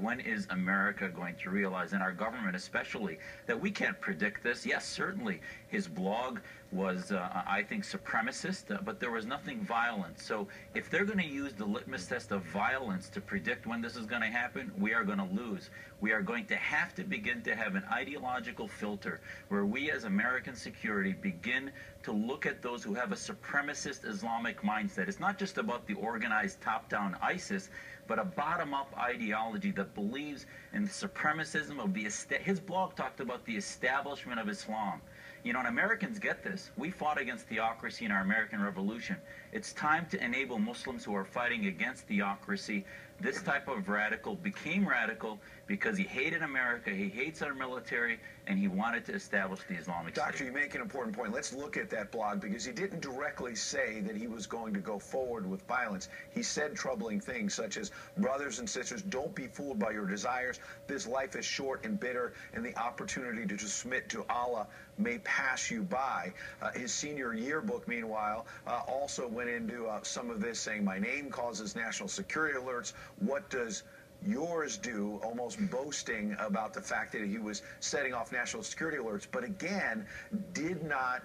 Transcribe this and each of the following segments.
when is America going to realize, and our government especially, that we can't predict this? Yes, certainly his blog was, I think, supremacist, but there was nothing violent. So if they're going to use the litmus test of violence to predict when this is going to happen, we are going to lose. We are going to have to begin to have an ideological filter where we as American security begin to look at those who have a supremacist Islamic mindset. It's not just about the organized top-down ISIS, but a bottom-up ideology that believes in the supremacism of the his blog talked about the establishment of Islam. You know, and Americans get this. We fought against theocracy in our American Revolution. It's time to enable Muslims who are fighting against theocracy. This type of radical became radical because he hated America, he hates our military, and he wanted to establish the Islamic State. Doctor, you make an important point. Let's look at that blog, because he didn't directly say that he was going to go forward with violence. He said troubling things such as, brothers and sisters, don't be fooled by your desires. This life is short and bitter, and the opportunity to submit to Allah may pass you by. His senior yearbook, meanwhile, also went into some of this, saying, my name causes national security alerts. What does yours do? Almost boasting about the fact that he was setting off national security alerts, but again, did not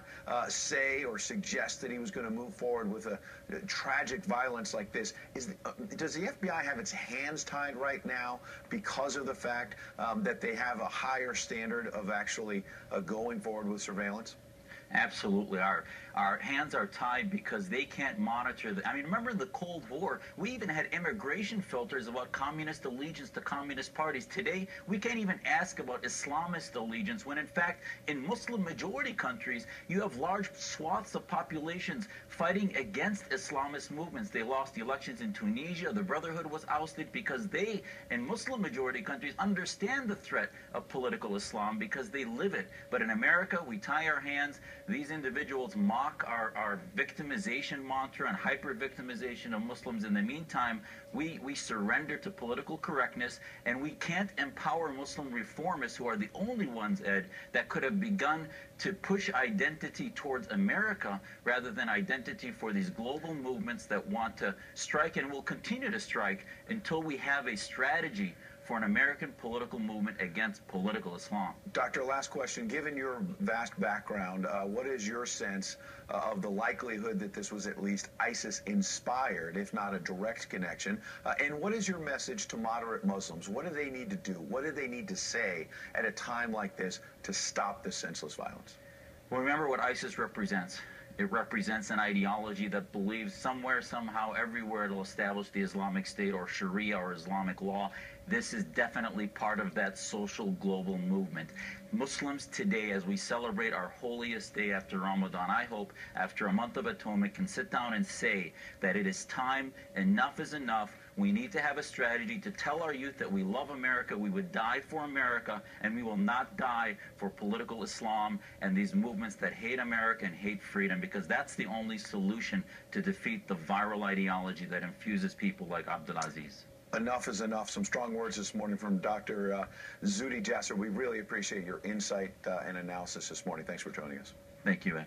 say or suggest that he was going to move forward with a tragic violence like this. Does the FBI have its hands tied right now because of the fact that they have a higher standard of actually going forward with surveillance? Absolutely. Our hands are tied because they can't monitor I mean, remember in the Cold War, we even had immigration filters about communist allegiance to communist parties. Today, we can't even ask about Islamist allegiance when, in fact, in Muslim-majority countries, you have large swaths of populations fighting against Islamist movements. They lost the elections in Tunisia. The Brotherhood was ousted because they, in Muslim-majority countries, understand the threat of political Islam because they live it. But in America, we tie our hands. These individuals mock our victimization mantra and hyper-victimization of Muslims. In the meantime, we surrender to political correctness, and we can't empower Muslim reformists, who are the only ones, Ed, that could have begun to push identity towards America rather than identity for these global movements that want to strike and will continue to strike until we have a strategy for an American political movement against political Islam. Doctor, last question. Given your vast background, what is your sense of the likelihood that this was at least ISIS-inspired, if not a direct connection? And what is your message to moderate Muslims? What do they need to do? What do they need to say at a time like this to stop this senseless violence? Well, remember what ISIS represents. It represents an ideology that believes somewhere, somehow, everywhere it'll establish the Islamic State or Sharia or Islamic law. This is definitely part of that social global movement. Muslims today, as we celebrate our holiest day after Ramadan, I hope after a month of atonement, can sit down and say that it is time, enough is enough. We need to have a strategy to tell our youth that we love America, we would die for America, and we will not die for political Islam and these movements that hate America and hate freedom, because that's the only solution to defeat the viral ideology that infuses people like Abdulaziz. Enough is enough. Some strong words this morning from Dr. Zhudi Jasser. We really appreciate your insight and analysis this morning. Thanks for joining us. Thank you, Ed.